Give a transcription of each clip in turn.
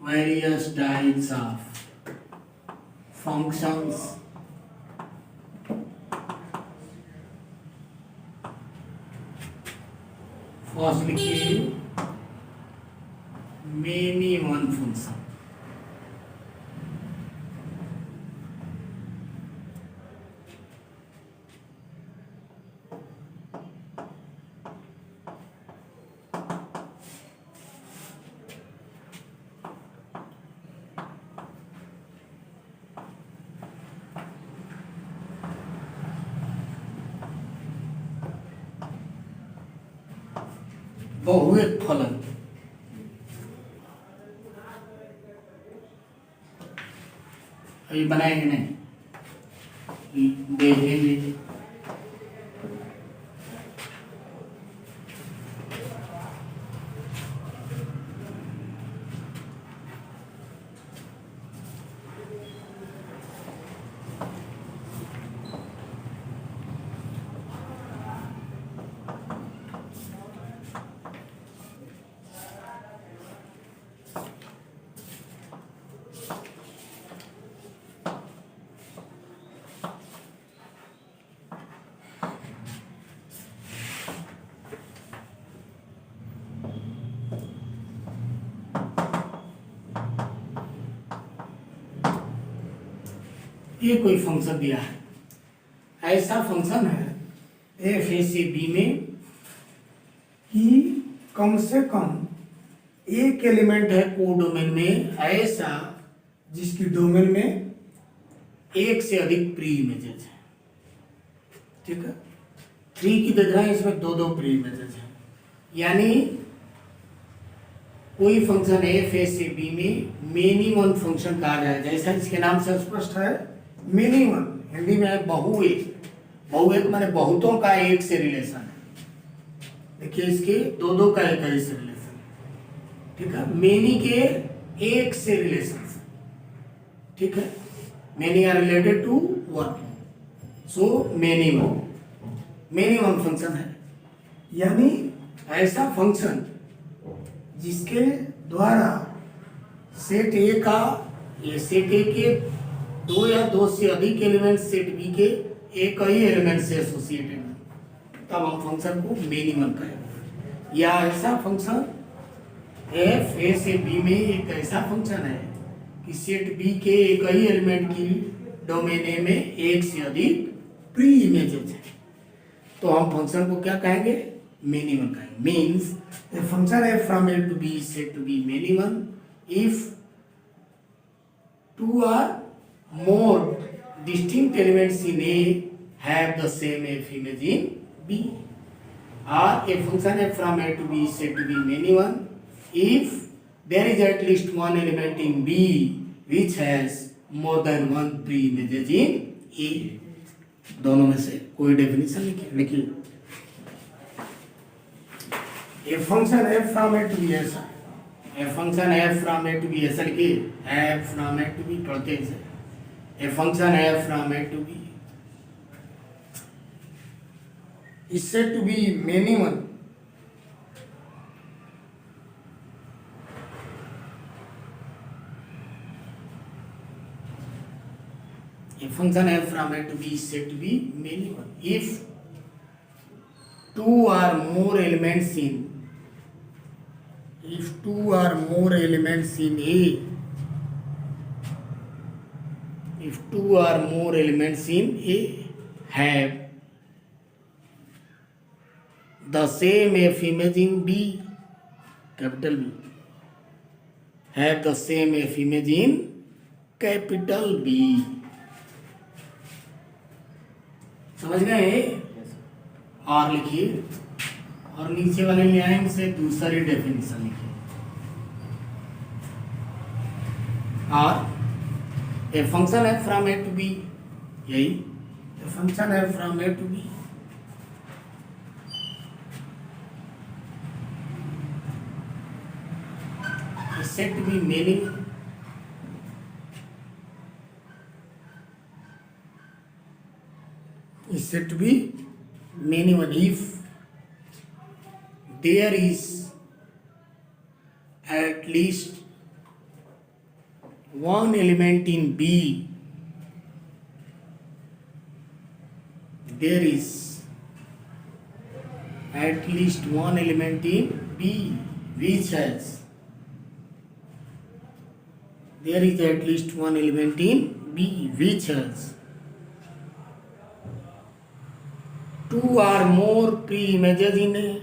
various types of functions first लिखिए many one function बहुएक फलन अभी बनाएंगे नहीं देखेंगे ये कोई फंक्शन दिया है ऐसा फंक्शन है एफ ए से बी में कि कम से कम एक एलिमेंट है कोडोमेन में ऐसा जिसकी डोमेन में एक से अधिक प्री इमेजेस है। ठीक है 3 की देख रहे हैं इसमें दो प्री इमेजेस है यानी कोई फंक्शन एफ ए से बी में मेनी वन फंक्शन कहा जाए जैसा इसके नाम से स्पष्ट है मेनी वन हिंदी में है बहुएक माने बहुतों का एक से रिलेशन है। देखिए इसके दो का एक से रिलेशन ठीक है मेनी के एक से रिलेशन ठीक है many are related to one so many one function है यानी ऐसा फंक्शन जिसके द्वारा सेट ए का ये सेट ए के दो या दो से अधिक एलिमेंट सेट बी के एक ही एलिमेंट से एसोसिएटेड है तब हम फंक्शन को मेनी वन कहेंगे। या ऐसा फंक्शन एफ ए से बी में एक ऐसा फंक्शन है कि सेट बी के एक ही एलिमेंट की डोमेन ए में एक से अधिक प्री इमेजेस है तो हम फंक्शन को क्या कहेंगे मेनी वन कहेंगे। Means a function f from a to b is said to be many one if two or more distinct elements in a have the same f image in b or a function f from a to b is said to be many one if there is at least one element in b which has more than one pre images in a दोनों में से कोई definition लिखिए A function f from a to b ऐसा a function f from a to b ऐसा लिखिए f from a to b पढ़ते हैं a function f from a to b is said to be many one a function f from a to b is said to be many one if two or more elements in if two or more elements in A if two or more elements in A have the same F image in B capital B have the same F image in capital B समझ गए और लिखिए और नीचे वाले line से दूसरी definition लिखिए और ए फंक्शन है फ्रॉम ए टू बी यही ए फंक्शन है from A to b set to b many is said to be many one if there is at least one element in B, there is at least one element in B which has, there is at least one element in B which has two or more pre-images in A,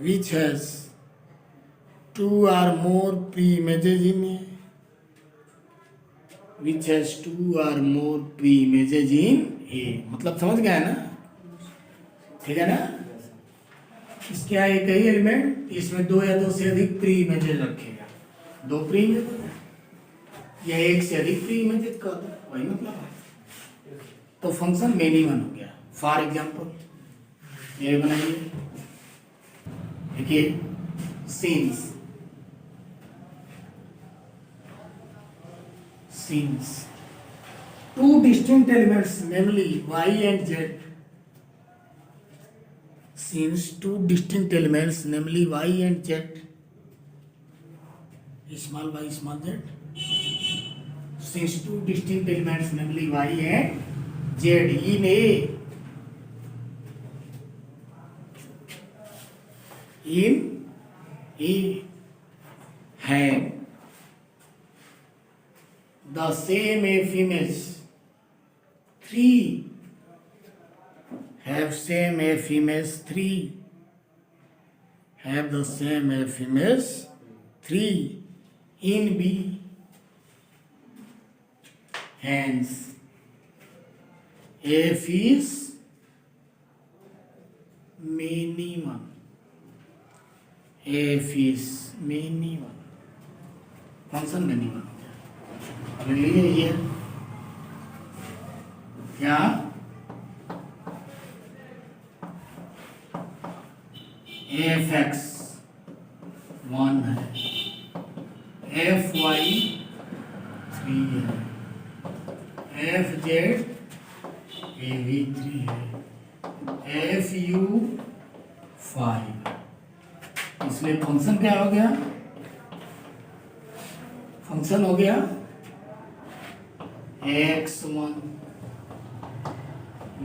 which has two or more pre-images in A, which has two or more pre-images in A. मतलब समझ गया है ना? ठीक है ना? इसके आगे कई एलिमेंट, इसमें दो या दो से अधिक प्री इमेजेस रखेगा, दो प्री इमेजेस या एक से अधिक प्री इमेजेस का दो, वही मतलब है। तो फंक्शन मेनी वन हो गया। फॉर एग्जाम्पल ये बनाइए, देखिए since two distinct elements namely y and z, since two distinct elements namely y and z, small y small z, since two distinct elements namely y and z in A have the same F image, three have same F image 3, have the same F image 3 in B, hence F is minimum, F is minimum, function minimum। अब लिए ये क्या, F x 1 है, F Y 3 है, F Z A भी 3 है, F you 5, इसलिए function क्या हो गया, फंक्शन हो गया x1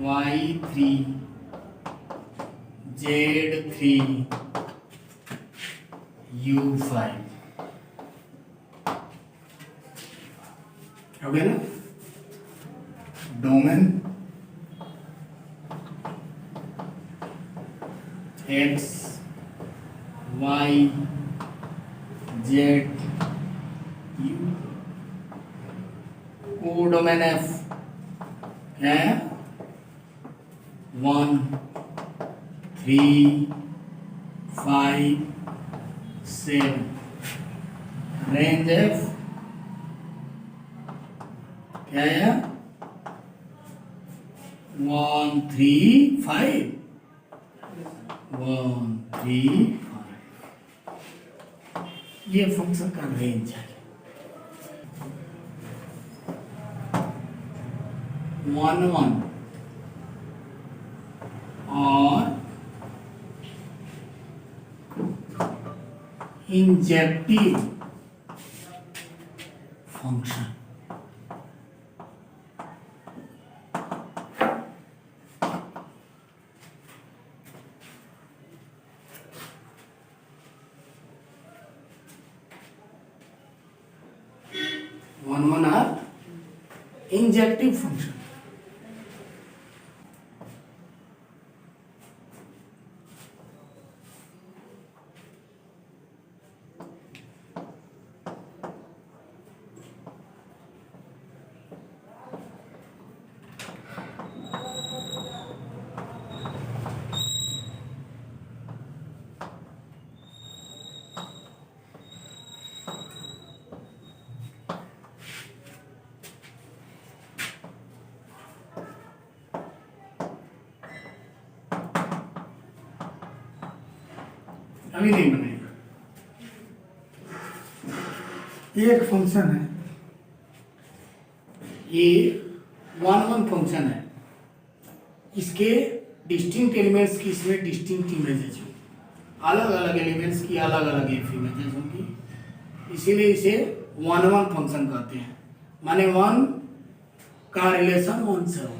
y3 z3 u5, हो गया ना। Domain x y z u, codomain F है 1 3 5 7, रेंज एफ क्या है 1 3 5 1 3 5, ये फंक्शन का रेंज है। 1 1 और injective function, one or injective function. अभी नहीं बनेगा। ये एक फंक्शन है, ये वन वन फंक्शन है, इसके डिस्टिंक्ट एलिमेंट्स की इसमें डिस्टिंक्ट इमेजेस होंगी, अलग अलग एलिमेंट्स की अलग अलग एफ इमेजेस होंगी, इसीलिए इसे वन वन फंक्शन कहते हैं, माने वन का रिलेशन वन से होगा,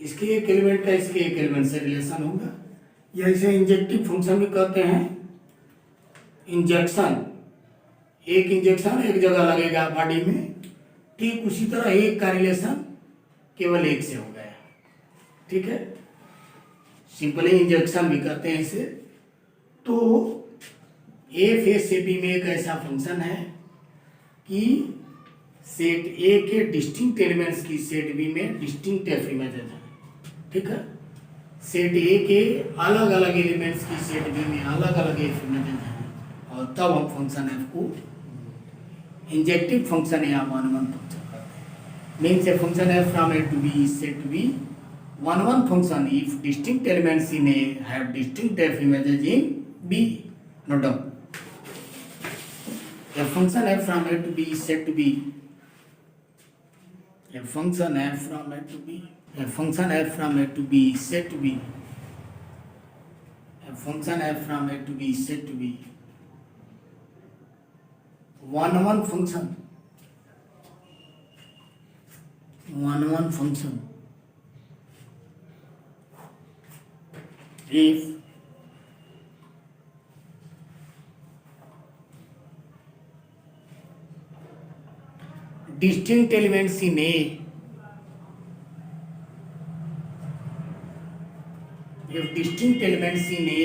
इसके एक एलिमेंट का इसके एक एलिमेंट से रिलेशन होगा। या इसे इंजेक्टिव फंक्शन भी कहते हैं। इंजेक्शन, एक इंजेक्शन एक जगह लगेगा बॉडी में, ठीक उसी तरह एक का रिलेशन केवल एक से हो गया, ठीक है, सिंपली इंजेक्शन भी कहते हैं इसे। तो एफ ए से बी में एक ऐसा फंक्शन है कि सेट ए के डिस्टिंक्ट एलिमेंट्स की सेट बी में डिस्टिंक्ट एफ इमेजेस है, ठीक है। सेट ए के अलग अलग एलिमेंट्स की सेट बी में अलग अलग एफ इमेजेस हैं, और तब हम फंक्शन एफ को इंजेक्टिव फंक्शन या वन वन फंक्शन करते हैं। Means a function f from A to B is set to be one one function if distinct elements in A have distinct f images in B. Note down, a function f from a to b is said to be a function f from a to b, a function f from a to b is said to be a function f from a to b is said to be one one function, one one function if distinct elements in A, if distinct elements in A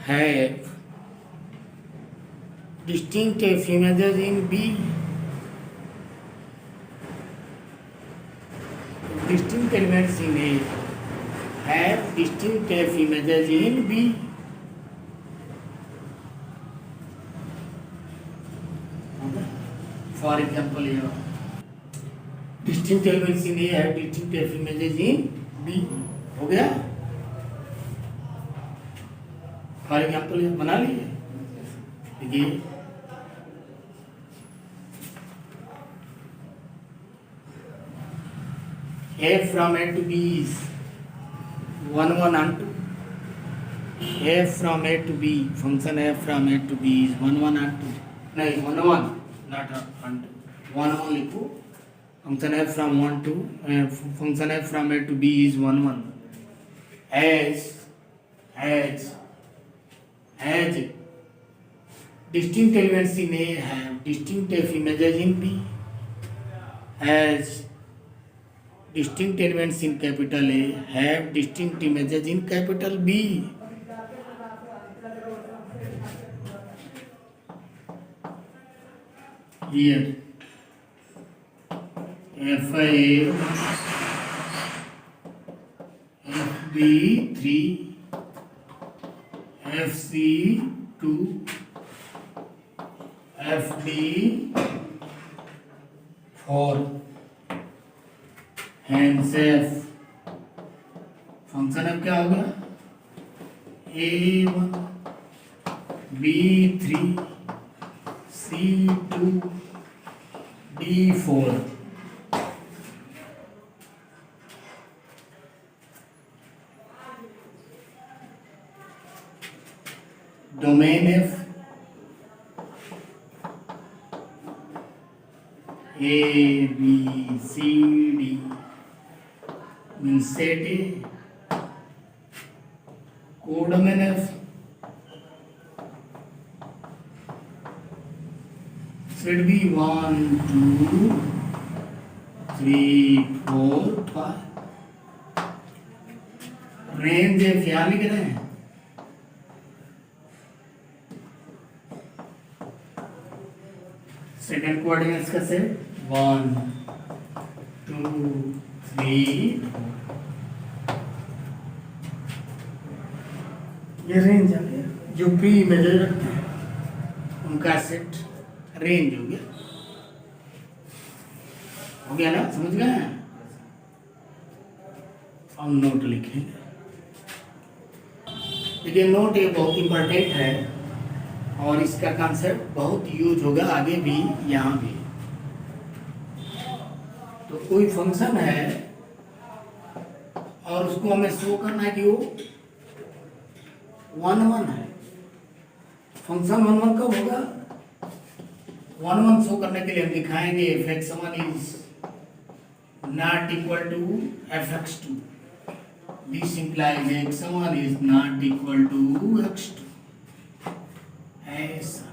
have distinct F images in B, if distinct elements in A have distinct F images in B, for example here distinct elements in A have distinct F images in B, हो गया। For example बना लीजिए, देखिए F from A to B is 1 1 and 2, F from A to B, function F from A to B is 1 1 and 2, नहीं 1 1 not and 1 1 लिखो, function f from 1 to function f from a to b is 1 1 as distinct elements in A have distinct f images in B, as distinct elements in capital A have distinct images in capital B. Here FA, FB3, FC2, FD4, hence F function अब क्या हो गया A1, B3, C2, D4। Domain F A B C D means set A, codomain F set B 1 2 3 4 5, range F यहाँ लिख रहे हैं, second coordinates का set 1 2 3 ये रेंज आ गया, जो प्री इमेजेस रखते हैं उनका सेट रेंज हो गया ना, समझ गए। हम नोट लिखेंगे, देखिए नोट ये बहुत इंपॉर्टेंट है और इसका कॉन्सेप्ट बहुत यूज होगा आगे भी यहाँ भी। तो कोई फंक्शन है और उसको हमें शो करना है कि वो 1 1 है। फंक्शन 1 1 कब होगा, वन वन शो करने के लिए हम दिखाएंगे f x one is not equal to f x two, this implies x one is not equal to x two. ऐसा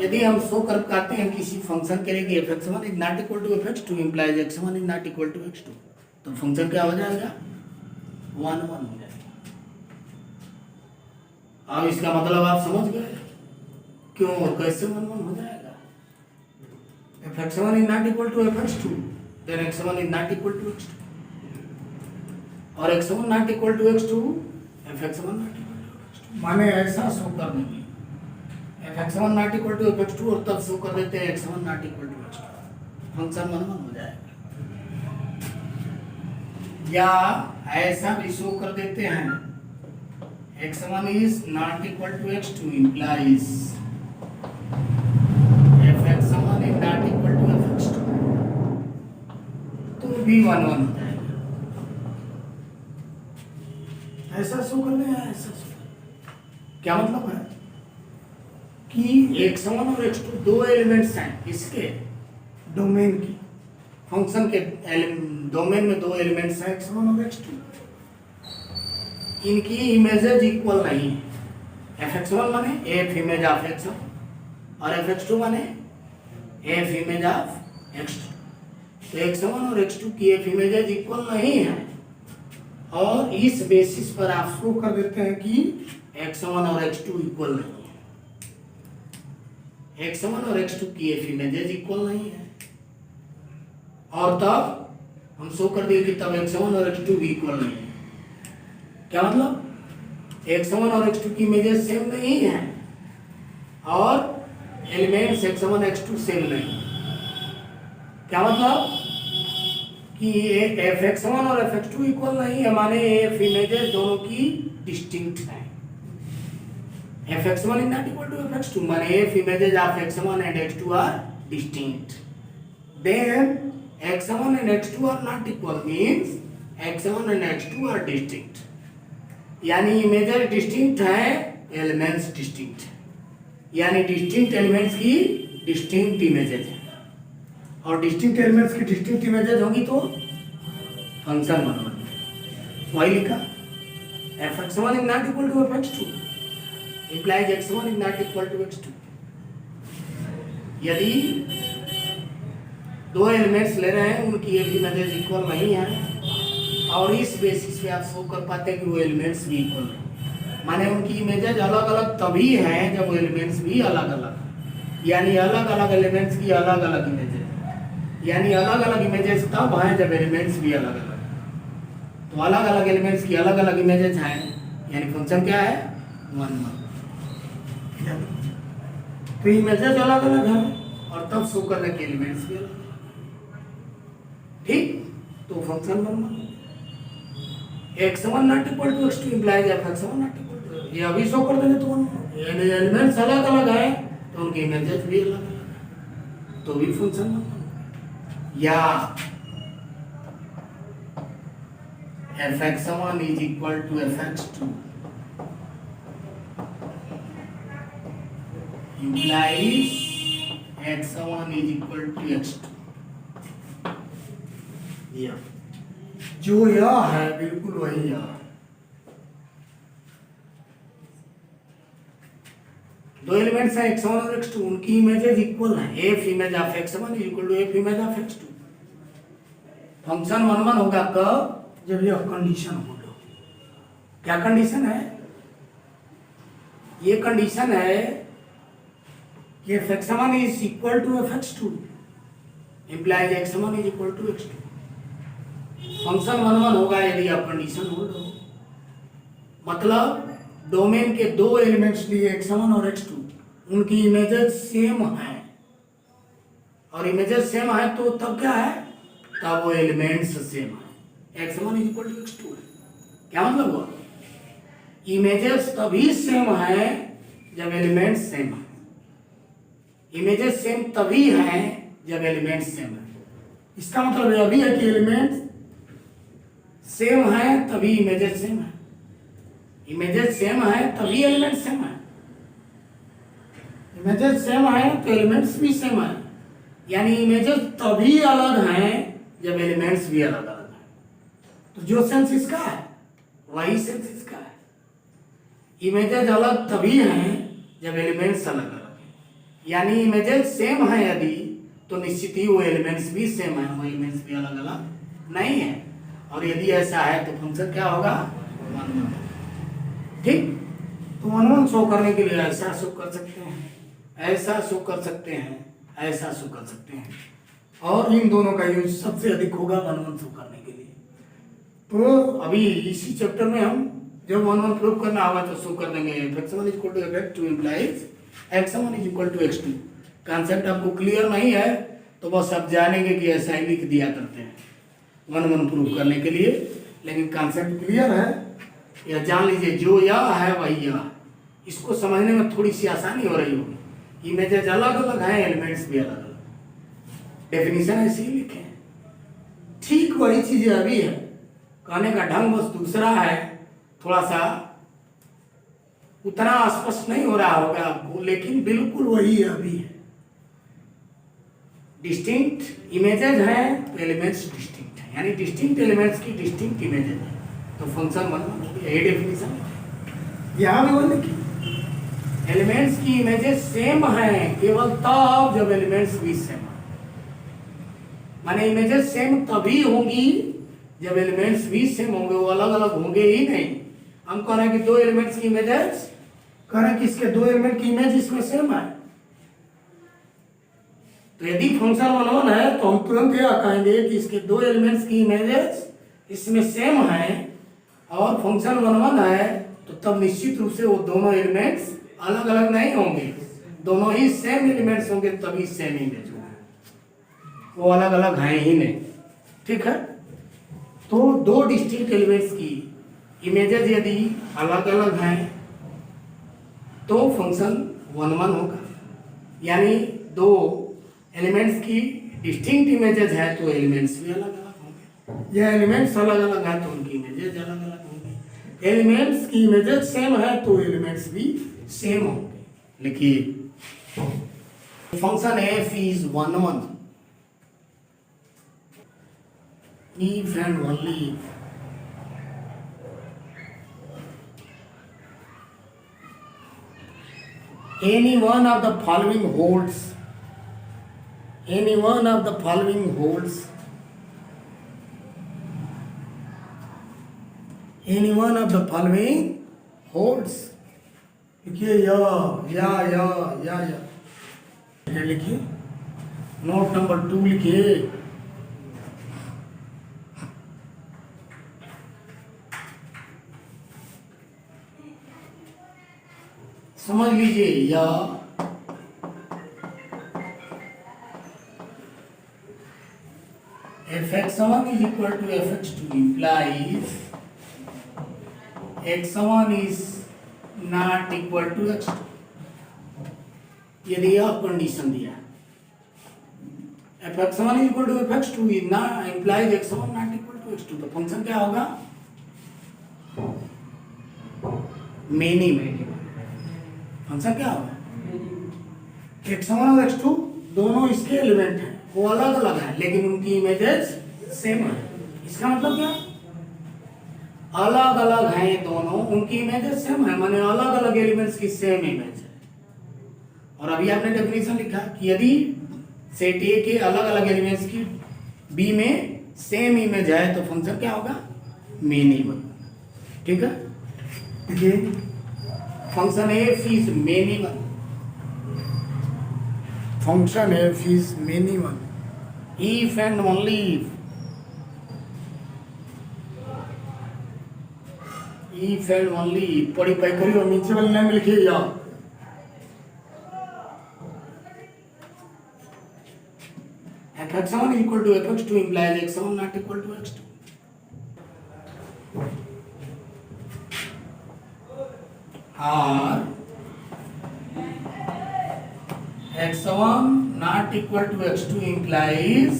यदि हम शो कर पाते हैं किसी फंक्शन के लिए कि f x one is not equal to f x two implies x one is not equal to x two, तो फंक्शन क्या हो जाएगा, वन वन हो जाएगा। अब इसका मतलब आप समझ गए क्यों और कैसे वन वन हो जाएगा। F x one is not equal to f x two, then x one is not equal to x two, और x one not equal to x two, f x one not equal to x two, माने ऐसा show कर देंगे f x one not equal to f x two, और तब show कर देते हैं x one not equal to x two, function one one हो जाएगा। या ऐसा भी शो कर देते हैं x1 is not equal to x2 implies fx1 is not equal to fx2, तो भी वन वन हो जाएगा। ऐसा शो कर दें, ऐसा शो क्या मतलब है कि x1 और x2 दो एलिमेंट्स हैं इसके डोमेन की, फंक्शन के डोमेन में दो एलिमेंट्स हैं x1 और x2, इनकी इमेजेज इक्वल नहीं है। एफ एक्स वन माने f image of x one और एफ एक्स टू माने f image of x two, तो एक्स वन और एक्स टू की एफ इमेजेज इक्वल नहीं है, और इस बेसिस पर आप शो कर देते हैं कि एक्स वन और एक्स टू इक्वल नहीं है। एक्स वन और एक्स टू की एफ इमेजेज इक्वल नहीं है, और तब हम शो कर दिए कि तब एक्स वन और एक्स टू भी इक्वल नहीं है। क्या मतलब x1 और x2 की इमेजेस सेम नहीं है, और एलिमेंट्स x1 x2 सेम नहीं। क्या मतलब कि fx1 और fx2 इक्वल नहीं है, माने f इमेजेस दोनों की डिस्टिंक्ट है। fx1 is not equal to fx2, माने f images of x1 and x2 are distinct. Then x1 and x2 are not equal means x1 and x2 are distinct, यानी images distinct है, elements distinct है, यानी distinct elements की distinct images है, और distinct elements की distinct images होंगी तो फंक्शन वन वन। वही लिखा f x one is not equal to f x two implies x one is not equal to x two. यदि दो एलिमेंट्स ले रहे हैं उनकी एक इमेजेस इक्वल नहीं है, और इस बेसिस पे आप शो कर पाते हैं कि वो एलिमेंट्स भी इक्वल है, माने उनकी इमेजेज अलग अलग तभी हैं जब वो एलिमेंट्स भी अलग अलग, यानी अलग अलग एलिमेंट्स की अलग अलग इमेजेज, यानी अलग अलग इमेजेज तब हैं जब एलिमेंट्स भी अलग अलग। तो अलग अलग एलिमेंट्स की अलग अलग इमेजेज हैं, यानी फंक्शन क्या है, वन वन। तो इमेजेज अलग अलग हैं और तब शो करने के एलिमेंट्स भी अलग, ठीक, तो function one one. x1 not equal to x2 implies fx1 not equal to, ये अभी शो कर देंगे तो यानी एलिमेंट्स अलग अलग है तो उनकी इमेजेस भी अलग अलग, तो भी फंक्शन या fx1 is equal to fx2 implies x1 is equal to x2, या जो यह है बिल्कुल वही यह। दो एलिमेंट्स हैं x1 और x2, उनकी इमेजेस इक्वल हैं, f image of x1 equal to f image of x2। Function one one होगा कब, जब यह कंडीशन होगा। क्या कंडीशन है, ये कंडीशन है कि fx1 is equal to fx2 implies x1 is equal to x2। Function one one होगा यदि आप कंडीशन होल्ड हो, मतलब डोमेन के दो एलिमेंट्स लिए x1 और x2, उनकी इमेजेस सेम हैं, और इमेजेस सेम है तो तब क्या है, तब वो एलिमेंट्स सेम है, x1 is equal to x2 है। क्या मतलब हुआ, इमेजेस तभी सेम है जब एलिमेंट्स सेम है, इमेजेस सेम तभी हैं जब एलिमेंट्स सेम है। इसका मतलब यह भी है कि एलिमेंट्स सेम है तभी इमेजेस सेम है, इमेजेस सेम है तभी एलिमेंट सेम है, इमेजेस सेम है तो एलिमेंट्स भी सेम है, यानी इमेजेस तभी अलग हैं जब एलिमेंट्स भी अलग अलग हैं। तो जो सेंस इसका है वही सेंस इसका है। इमेजेस अलग तभी हैं जब एलिमेंट्स अलग अलग हैं, यानी इमेजेस सेम है यदि तो निश्चित ही वो एलिमेंट्स भी सेम है, वो एलिमेंट्स भी अलग अलग नहीं है। और यदि ऐसा है तो फंक्शन क्या होगा, 1 1। ठीक, तो 1 1 शो करने के लिए ऐसा शो कर सकते हैं, ऐसा शो कर सकते हैं, ऐसा शो कर सकते हैं, और इन दोनों का यूज सबसे अधिक होगा 1 1 शो करने के लिए। तो अभी इसी चैप्टर में हम जब 1 1 प्रूव करना होगा तो शो कर देंगे x1 = x2 implies x1 = x2। Concept आपको क्लियर नहीं है तो बस आप जानेंगे कि ऐसा ही लिख दिया करते हैं 1 1 प्रूव करने के लिए, लेकिन कॉन्सेप्ट क्लियर है या जान लीजिए, जो यह है वही यह। इसको समझने में थोड़ी सी आसानी हो रही होगी। इमेजेस अलग अलग हैं, एलिमेंट्स भी अलग अलग, डेफिनेशन ऐसे ही लिखे हैं। ठीक वही चीजें अभी है, कहने का ढंग बस दूसरा है, थोड़ा सा उतना स्पष्ट नहीं हो रहा होगा आपको, लेकिन बिल्कुल वही अभी है। डिस्टिंक्ट इमेजेस हैं तो एलिमेंट्स डिस्टिंक्ट हैं, यानी डिस्टिंक्ट एलिमेंट्स की डिस्टिंक्ट इमेजेस है तो फंक्शन 1 1 यही डेफिनेशन है। यहाँ भी बोलने की एलिमेंट्स की इमेजेस सेम हैं केवल तब जब एलिमेंट्स भी सेम है, माने इमेजेस सेम तभी होंगी जब एलिमेंट्स भी सेम होंगे, वो अलग अलग होंगे ही नहीं। हम कह रहे हैं कि 2 एलिमेंट्स की इमेजेस, कह रहे हैं कि इसके 2 एलिमेंट की इमेज इसमें सेम है, तो यदि फंक्शन 1 1 है तो हम तुरंत यह कहेंगे कि इसके 2 एलिमेंट्स की इमेजेस इसमें सेम है, और फंक्शन 1 1 है तो तब निश्चित रूप से वो दोनों एलिमेंट्स अलग अलग नहीं होंगे, दोनों ही सेम एलिमेंट्स होंगे तभी सेम इमेज होगा, वो अलग अलग हैं ही नहीं। ठीक है, तो 2 डिस्टिंक्ट एलिमेंट्स की इमेजेस यदि अलग अलग हैं तो फंक्शन 1 1 होगा, यानी 2 एलिमेंट्स की डिस्टिंक्ट इमेजेस है तो एलिमेंट्स भी अलग अलग होंगे, या एलिमेंट्स अलग अलग है तो उनकी इमेजेस अलग अलग होंगी। एलिमेंट्स की इमेजेस सेम है तो एलिमेंट्स भी सेम होंगे। लिखिए function f is 1 1 if and only if any one of the following holds, any one of the following holds, any one of the following holds। लिखिए या लिखिए, नोट नंबर 2 लिखिए, समझ लीजिए या fx1 is equal to fx2 implies x1 is not equal to x2। यदि यह condition दिया fx1 is equal to fx2 is not implies x1 not equal to x2, तो फंक्शन क्या होगा, मेनी में फंक्शन क्या होगा, x1 और x2 दोनों इसके एलिमेंट हैं, वो अलग अलग हैं लेकिन उनकी इमेजेस सेम है। इसका मतलब क्या, अलग अलग हैं दोनों, उनकी इमेजेस सेम है, माने अलग अलग एलिमेंट्स की सेम इमेज है। और अभी आपने डेफिनेशन लिखा कि यदि सेट ए के अलग अलग एलिमेंट्स की बी में सेम इमेज है तो फंक्शन क्या होगा, मेनी बन। ठीक है, देखिए function f is many one, function f is many one if and only if and only if पढ़ी पाई करियो, नीचे वाले लाइन में लिखिए या fx1 equal to fx2 implies x1 not equal to x2। or x1 not equal to x2 implies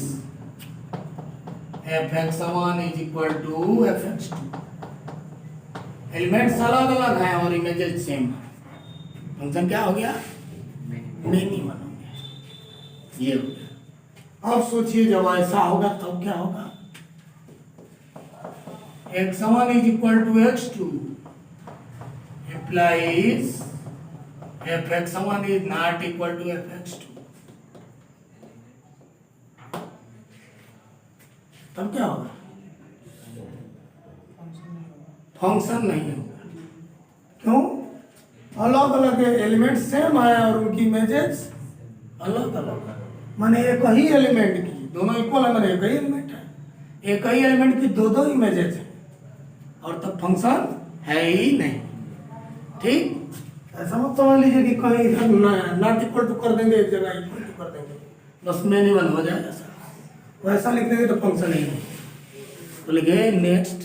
fx1 is equal to fx2। Elements अलग अलग हैं और इमेजेस सेम है, फंक्शन क्या हो गया, मेनी वन हो गया, ये हो गया। अब सोचिए जब ऐसा होगा तब क्या होगा, x1 is equal to x2 implies fx1 is not equal to fx2, तब क्या होगा, फंक्शन नहीं होगा। क्यों? अलग अलग एलिमेंट सेम है और उनकी इमेजेस अलग अलग है। माने एक ही एलिमेंट की दोनों इक्वल है, माने एक ही एलिमेंट है, एक ही एलिमेंट की दो दो इमेजेस है और तब फंक्शन है ही नहीं। ठीक, ऐसा मत समझ लीजिए कि कहीं इधर नॉट इक्वल टू कर देंगे, एक जगह इक्वल टू कर देंगे, बस मेनी वन हो जाएगा सर। वैसा लिख देंगे तो फंक्शन ही नहीं। तो लिखिए नेक्स्ट,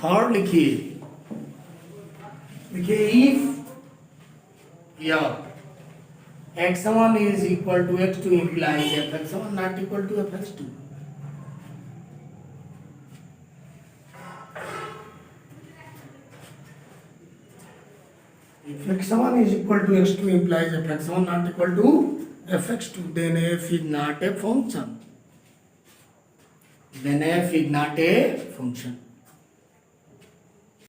थर्ड लिखिए, इफ या x1 is equal to x2 implies fx1 not equal to fx2. If x1 is equal to x2 implies fx1 not equal to fx2, then f is not a function. Then f is not a function.